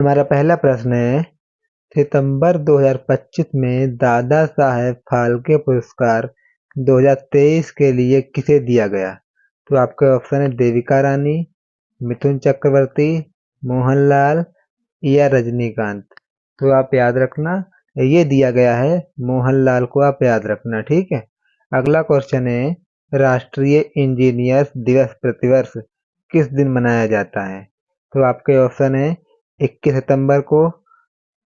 हमारा पहला प्रश्न है, सितंबर 2025 में दादा साहेब फाल्के पुरस्कार 2023 के लिए किसे दिया गया? तो आपके ऑप्शन है देविका रानी, मिथुन चक्रवर्ती, मोहनलाल या रजनीकांत। तो आप याद रखना, ये दिया गया है मोहनलाल को, आप याद रखना, ठीक है। अगला क्वेश्चन है, राष्ट्रीय इंजीनियर्स दिवस प्रतिवर्ष किस दिन मनाया जाता है? तो आपके ऑप्शन है 21 सितंबर को,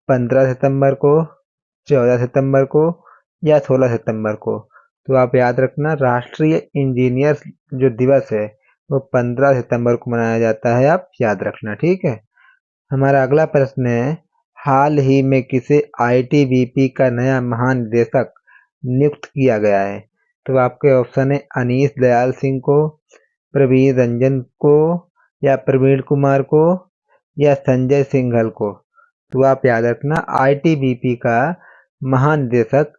15 सितंबर को, 14 सितंबर को या 16 सितंबर को। तो आप याद रखना, राष्ट्रीय इंजीनियर्स जो दिवस है वो 15 सितंबर को मनाया जाता है, आप याद रखना, ठीक है। हमारा अगला प्रश्न है, हाल ही में किसे आईटीबीपी का नया महानिदेशक नियुक्त किया गया है? तो आपके ऑप्शन है अनीश दयाल सिंह को, प्रवीण रंजन को या प्रवीण कुमार को या संजय सिंघल को। तो आप याद रखना, आईटीबीपी का महानिदेशक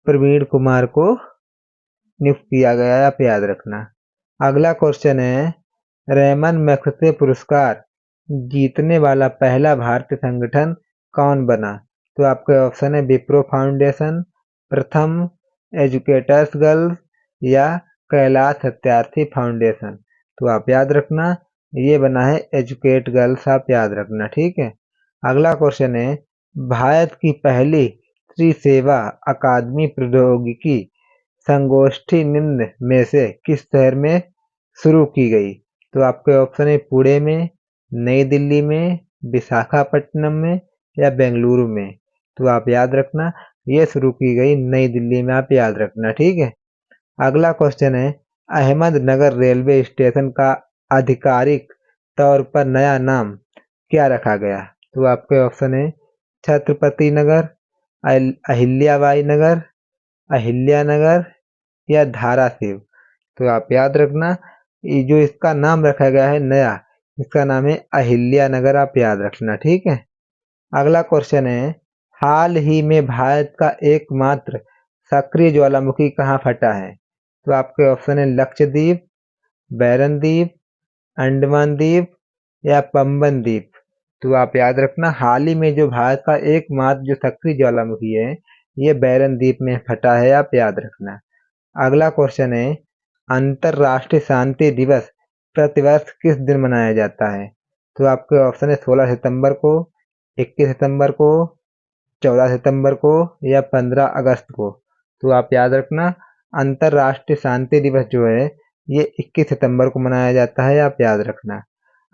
प्रवीण कुमार को नियुक्त किया गया है, आप याद रखना। अगला क्वेश्चन है, रैमन मैग्सेसे पुरस्कार जीतने वाला पहला भारतीय संगठन कौन बना? तो आपके ऑप्शन है विप्रो फाउंडेशन, प्रथम, एजुकेटर्स गर्ल्स या कैलाश सत्यार्थी फाउंडेशन। तो आप याद रखना, ये बना है एजुकेट गर्ल्स, आप याद रखना, ठीक है। अगला क्वेश्चन है, भारत की पहली त्रि सेवा अकादमी प्रौद्योगिकी संगोष्ठी निम्न में से किस शहर में शुरू की गई? तो आपके ऑप्शन है पुणे में, नई दिल्ली में, विशाखापट्टनम में या बेंगलुरु में। तो आप याद रखना, ये शुरू की गई नई दिल्ली में, आप याद रखना, ठीक है। अगला क्वेश्चन है, अहमदनगर रेलवे स्टेशन का आधिकारिक तौर पर नया नाम क्या रखा गया? तो आपके ऑप्शन है छत्रपति नगर, अहिल्याबाई नगर, अहिल्या नगर या धाराशिव। तो आप याद रखना, ये जो इसका नाम रखा गया है नया, इसका नाम है अहिल्या नगर, आप याद रखना, ठीक है। अगला क्वेश्चन है, हाल ही में भारत का एकमात्र सक्रिय ज्वालामुखी कहाँ फटा है? तो आपके ऑप्शन है लक्षद्वीप, बैरन द्वीप, अंडमान द्वीप या पंबन द्वीप। तो आप याद रखना, हाल ही में जो भारत का एकमात्र जो सक्रिय ज्वालामुखी है, ये बैरन द्वीप में फटा है, आप याद रखना। अगला क्वेश्चन है, अंतरराष्ट्रीय शांति दिवस प्रतिवर्ष किस दिन मनाया जाता है? तो आपके ऑप्शन है 16 सितंबर को, 21 सितंबर को, 14 सितंबर को या 15 अगस्त को। तो आप याद रखना, अंतरराष्ट्रीय शांति दिवस जो है ये 21 सितंबर को मनाया जाता है, आप याद रखना।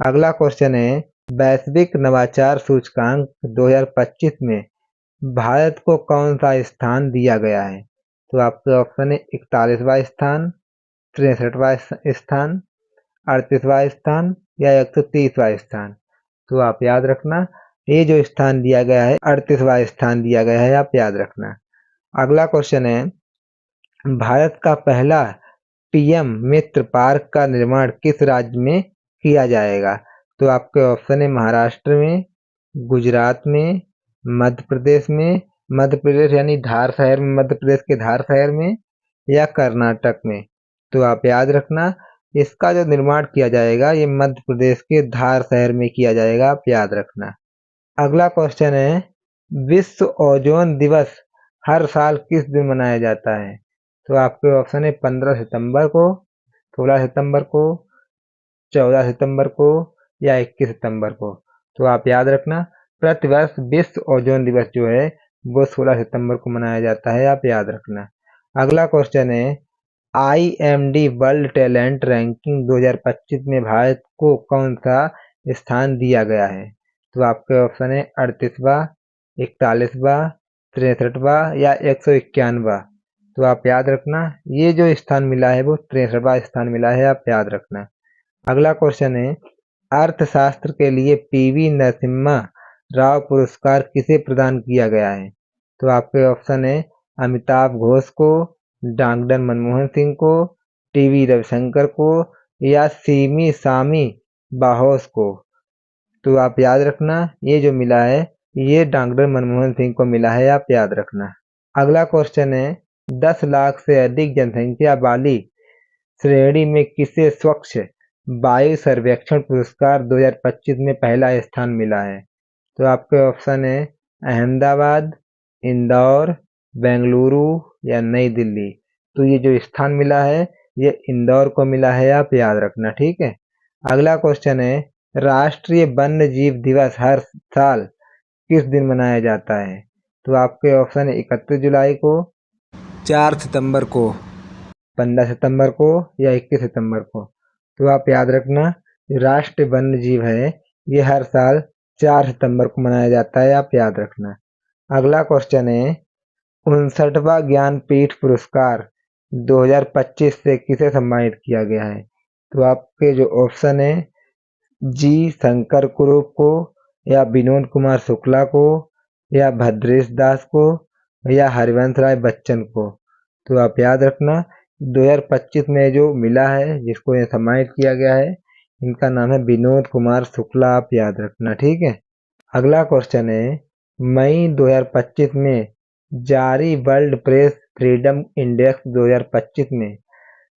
अगला क्वेश्चन है, वैश्विक नवाचार सूचकांक 2025 में भारत को कौन सा स्थान दिया गया है? तो आपके ऑप्शन है 41वां स्थान, 63वां स्थान, 38वां स्थान या 130वां स्थान। तो आप याद रखना, ये जो स्थान दिया गया है 38वां स्थान दिया गया है, आप याद रखना। अगला क्वेश्चन है, भारत का पहला पीएम मित्र पार्क का निर्माण किस राज्य में किया जाएगा? तो आपके ऑप्शन है महाराष्ट्र में, गुजरात में, मध्य प्रदेश में, मध्य प्रदेश यानी धार शहर में, मध्य प्रदेश के धार शहर में या कर्नाटक में। तो आप याद रखना, इसका जो निर्माण किया जाएगा ये मध्य प्रदेश के धार शहर में किया जाएगा, आप याद रखना। अगला क्वेश्चन है, विश्व ओजोन दिवस हर साल किस दिन मनाया जाता है? तो आपके ऑप्शन है 15 सितंबर को, 16 सितंबर को, 14 सितंबर को या 21 सितंबर को। तो आप याद रखना, प्रतिवर्ष विश्व ओजोन दिवस जो है वो 16 सितंबर को मनाया जाता है, आप याद रखना। अगला क्वेश्चन है, आईएमडी वर्ल्ड टैलेंट रैंकिंग 2025 में भारत को कौन सा स्थान दिया गया है? तो आपके ऑप्शन है 38वां, 41वां, 63वां या 191वां। तो आप याद रखना, ये जो स्थान मिला है वो 63वां स्थान मिला है, आप याद रखना। अगला क्वेश्चन है, अर्थशास्त्र के लिए पीवी नरसिम्हा राव पुरस्कार किसे प्रदान किया गया है? तो आपके ऑप्शन है अमिताभ घोष को, डॉक्टर मनमोहन सिंह को, टीवी रविशंकर को या सीमी सामी बाहोस को। तो आप याद रखना, ये जो मिला है ये डॉक्टर मनमोहन सिंह को मिला है, आप याद रखना। अगला क्वेश्चन है, 10 लाख से अधिक जनसंख्या वाली श्रेणी में किसे स्वच्छ वायु सर्वेक्षण पुरस्कार 2025 में पहला स्थान मिला है? तो आपके ऑप्शन है अहमदाबाद, इंदौर, बेंगलुरु या नई दिल्ली। तो ये जो स्थान मिला है ये इंदौर को मिला है, आप याद रखना, ठीक है। अगला क्वेश्चन है राष्ट्रीय वन्य जीव दिवस हर साल किस दिन मनाया जाता है? तो आपके ऑप्शन है 31 जुलाई को, 4 सितंबर को, 15 सितंबर को या 21 सितंबर को। तो आप याद रखना राष्ट्रीय वन्य जीव है ये हर साल 4 सितंबर को मनाया जाता है, आप याद रखना। अगला क्वेश्चन है 59वां ज्ञानपीठ पुरस्कार 2025 से किसे सम्मानित किया गया है? तो आपके जो ऑप्शन है जी शंकर कुरूप को या विनोद कुमार शुक्ला को या भद्रेश दास को या हरिवंश राय बच्चन को। तो आप याद रखना 2025 में जो मिला है जिसको ये सम्मानित किया गया है इनका नाम है विनोद कुमार शुक्ला, आप याद रखना, ठीक है। अगला क्वेश्चन है मई 2025 में जारी वर्ल्ड प्रेस फ्रीडम इंडेक्स 2025 में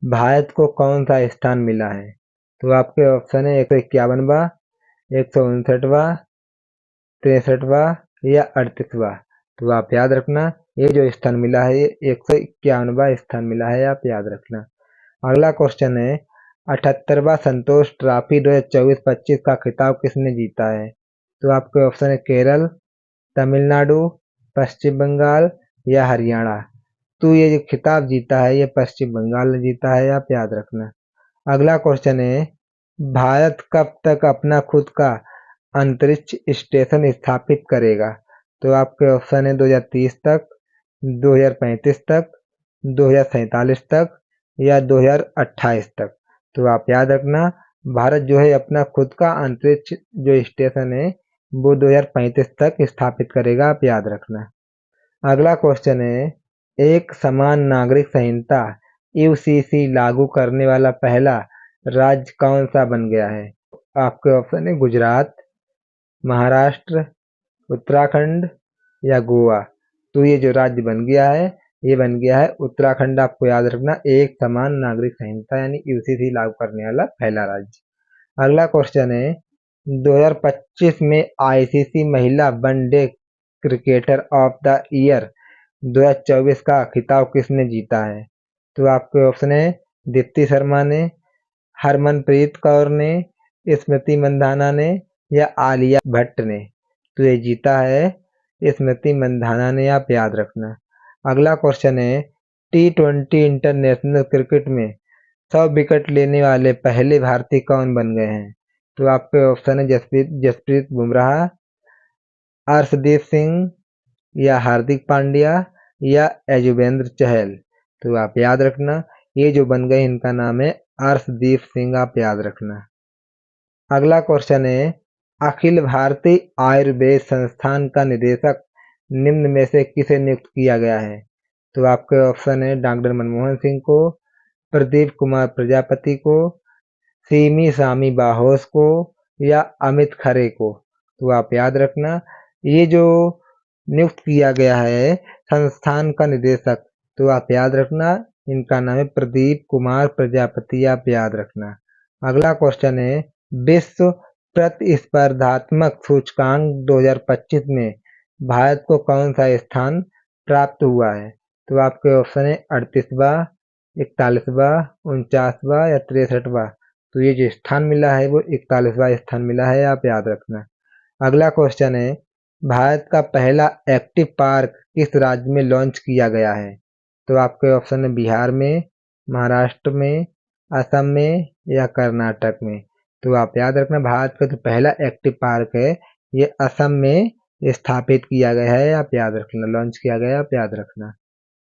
भारत को कौन सा स्थान मिला है? तो आपके ऑप्शन है 151वां, 159वां, 63वां या 38वां। तो आप याद रखना ये जो स्थान मिला है ये 151वां स्थान मिला है, आप याद रखना। अगला क्वेश्चन है 78वां संतोष ट्रॉफी 2024-25 का खिताब किसने जीता है? तो आपके ऑप्शन है केरल, तमिलनाडु, पश्चिम बंगाल या हरियाणा। तो ये जो खिताब जीता है ये पश्चिम बंगाल ने जीता है, आप याद रखना। अगला क्वेश्चन है भारत कब तक अपना खुद का अंतरिक्ष स्टेशन स्थापित करेगा? तो आपके ऑप्शन है 2030 तक, 2035 तक, 2047 तक या 2028 तक। तो आप याद रखना भारत जो है अपना खुद का अंतरिक्ष जो स्टेशन है वो 2035 तक स्थापित करेगा, आप याद रखना। अगला क्वेश्चन है एक समान नागरिक संहिता यूसीसी लागू करने वाला पहला राज्य कौन सा बन गया है? आपके ऑप्शन है गुजरात, महाराष्ट्र, उत्तराखंड या गोवा। तो ये जो राज्य बन गया है ये बन गया है उत्तराखंड, आपको याद रखना एक समान नागरिक संहिता यानी यूसीसी लागू करने वाला पहला राज्य। अगला क्वेश्चन है 2025 में आईसीसी महिला one day cricketer of the year 2024 का खिताब किसने जीता है? तो आपके ऑप्शन है दीप्ति शर्मा ने, हरमनप्रीत कौर ने, स्मृति मंधाना ने या आलिया भट्ट ने। तो ये जीता है स्मृति मंधाना ने, आप याद रखना। अगला क्वेश्चन है T20 इंटरनेशनल क्रिकेट में 100 विकेट लेने वाले पहले भारतीय कौन बन गए हैं? तो आपके ऑप्शन है जसप्रीत बुमराह, अर्शदीप सिंह या हार्दिक पांड्या या यजुवेंद्र चहल। तो आप याद रखना ये जो बन गए इनका नाम है अर्शदीप सिंह, आप याद रखना। अगला क्वेश्चन है अखिल भारतीय आयुर्वेद संस्थान का निदेशक निम्न में से किसे नियुक्त किया गया है? तो आपके ऑप्शन है डॉक्टर मनमोहन सिंह को, प्रदीप कुमार प्रजापति को, सीमी सामी बाहोस को या अमित खरे को। तो आप याद रखना ये जो नियुक्त किया गया है संस्थान का निदेशक, तो आप याद रखना इनका नाम है प्रदीप कुमार प्रजापति, आप याद रखना। अगला क्वेश्चन है विश्व प्रतिस्पर्धात्मक सूचकांक 2025 में भारत को कौन सा स्थान प्राप्त हुआ है? तो आपके ऑप्शन है 38वां, 41वां, 49वां या 63वां। तो ये जो स्थान मिला है वो 41वां स्थान मिला है, आप याद रखना। अगला क्वेश्चन है भारत का पहला एक्टिव पार्क किस राज्य में लॉन्च किया गया है? तो आपके ऑप्शन है बिहार में, महाराष्ट्र में, असम में या कर्नाटक में। तो आप याद रखना भारत का जो पहला एक्टिव पार्क है ये असम में स्थापित किया गया है, आप याद रखना, लॉन्च किया गया है, आप याद रखना।